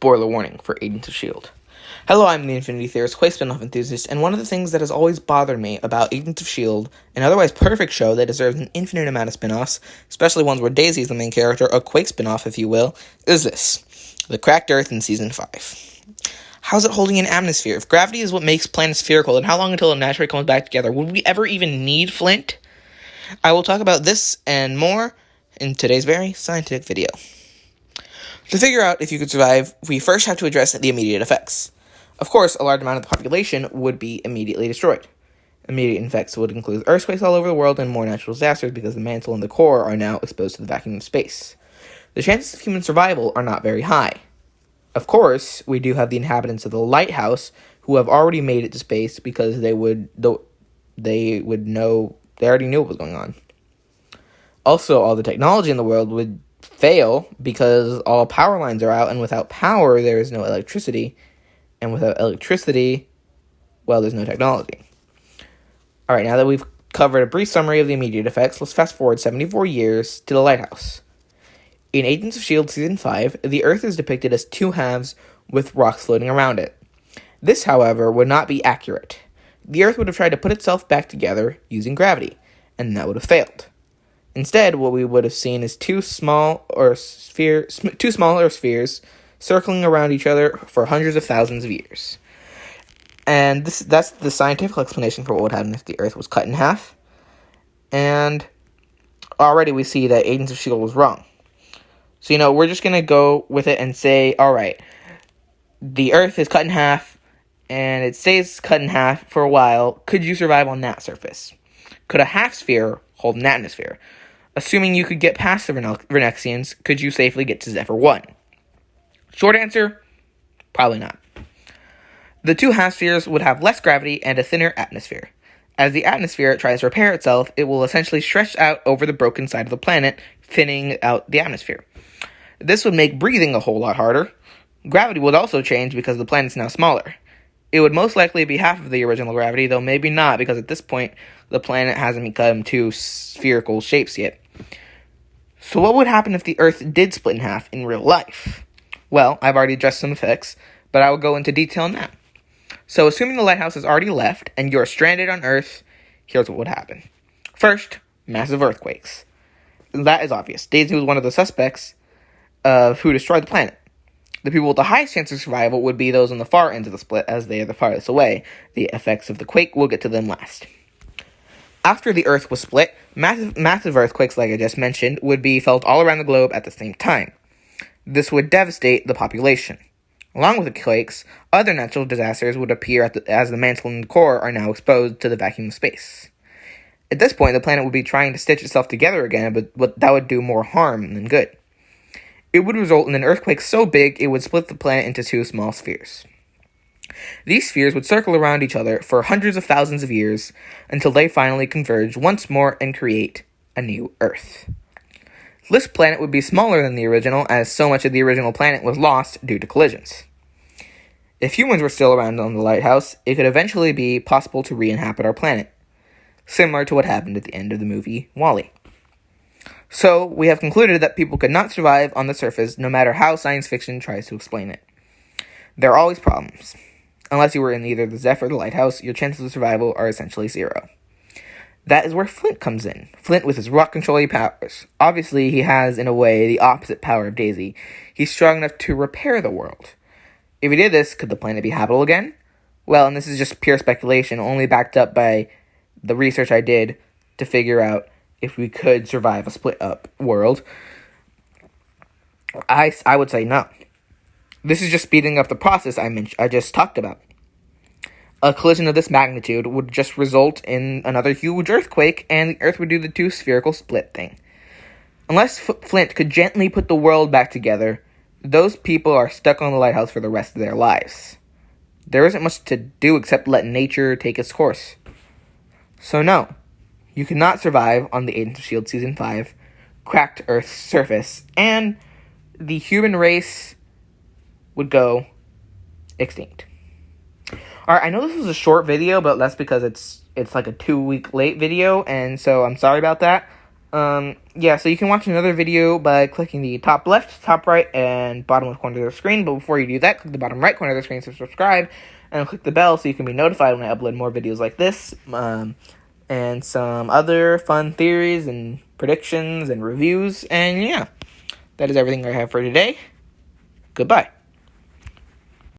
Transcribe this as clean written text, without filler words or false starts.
Spoiler warning for Agents of S.H.I.E.L.D. Hello, I'm the Infinity Theorist, Quake spin-off enthusiast, and one of the things that has always bothered me about Agents of S.H.I.E.L.D., an otherwise perfect show that deserves an infinite amount of spin-offs, especially ones where Daisy is the main character, a Quake spin-off, if you will, is this: the cracked Earth in Season 5. How's it holding an atmosphere? If gravity is what makes planets spherical, then how long until it naturally comes back together? Would we ever even need Flint? I will talk about this and more in today's very scientific video. To figure out if you could survive, we first have to address the immediate effects. Of course, a large amount of the population would be immediately destroyed. Immediate effects would include earthquakes all over the world and more natural disasters because the mantle and the core are now exposed to the vacuum of space. The chances of human survival are not very high. Of course, we do have the inhabitants of the lighthouse who have already made it to space because they already knew what was going on. Also, all the technology in the world would fail because all power lines are out, and without power, there is no electricity. And without electricity, well, there's no technology. Alright, now that we've covered a brief summary of the immediate effects, let's fast forward 74 years to the lighthouse. In Agents of S.H.I.E.L.D. Season 5, the Earth is depicted as two halves with rocks floating around it. This, however, would not be accurate. The Earth would have tried to put itself back together using gravity, and that would have failed. Instead, what we would have seen is two smaller spheres circling around each other for hundreds of thousands of years. And that's the scientific explanation for what would happen if the Earth was cut in half. And already we see that Agents of S.H.I.E.L.D. was wrong. So, we're just going to go with it and say, alright, the Earth is cut in half, and it stays cut in half for a while. Could you survive on that surface? Could a half sphere hold an atmosphere? Assuming you could get past the Renexians, could you safely get to Zephyr 1? Short answer, probably not. The two half spheres would have less gravity and a thinner atmosphere. As the atmosphere tries to repair itself, it will essentially stretch out over the broken side of the planet, thinning out the atmosphere. This would make breathing a whole lot harder. Gravity would also change because the planet's now smaller. It would most likely be half of the original gravity, though maybe not, because at this point, the planet hasn't become two spherical shapes yet. So what would happen if the Earth did split in half in real life? Well, I've already addressed some effects, but I will go into detail now. So assuming the lighthouse has already left, and you're stranded on Earth, here's what would happen. First, massive earthquakes. That is obvious. Daisy was one of the suspects of who destroyed the planet. The people with the highest chance of survival would be those on the far ends of the split, as they are the farthest away. The effects of the quake will get to them last. After the Earth was split, massive earthquakes, like I just mentioned, would be felt all around the globe at the same time. This would devastate the population. Along with the quakes, other natural disasters would appear as the mantle and core are now exposed to the vacuum of space. At this point, the planet would be trying to stitch itself together again, but that would do more harm than good. It would result in an earthquake so big it would split the planet into two small spheres. These spheres would circle around each other for hundreds of thousands of years until they finally converge once more and create a new Earth. This planet would be smaller than the original, as so much of the original planet was lost due to collisions. If humans were still around on the lighthouse, it could eventually be possible to re-inhabit our planet, similar to what happened at the end of the movie WALL-E. So, we have concluded that people could not survive on the surface no matter how science fiction tries to explain it. There are always problems. Unless you were in either the Zephyr or the lighthouse, your chances of survival are essentially zero. That is where Flint comes in. Flint with his rock-controlling powers. Obviously, he has, in a way, the opposite power of Daisy. He's strong enough to repair the world. If he did this, could the planet be habitable again? Well, and this is just pure speculation, only backed up by the research I did to figure out if we could survive a split-up world. I would say no. This is just speeding up the process I just talked about. A collision of this magnitude would just result in another huge earthquake, and the Earth would do the two spherical split thing. Unless Flint could gently put the world back together, those people are stuck on the lighthouse for the rest of their lives. There isn't much to do except let nature take its course. So no, you cannot survive on the Agents of S.H.I.E.L.D. Season 5 cracked Earth's surface, and the human race would go extinct. Alright, I know this was a short video, but that's because it's like a 2-week late video, and so I'm sorry about that. Yeah, so you can watch another video by clicking the top left, top right, and bottom left corner of the screen. But before you do that, click the bottom right corner of the screen to subscribe, and click the bell so you can be notified when I upload more videos like this, and some other fun theories and predictions and reviews. And yeah, that is everything I have for today. Goodbye.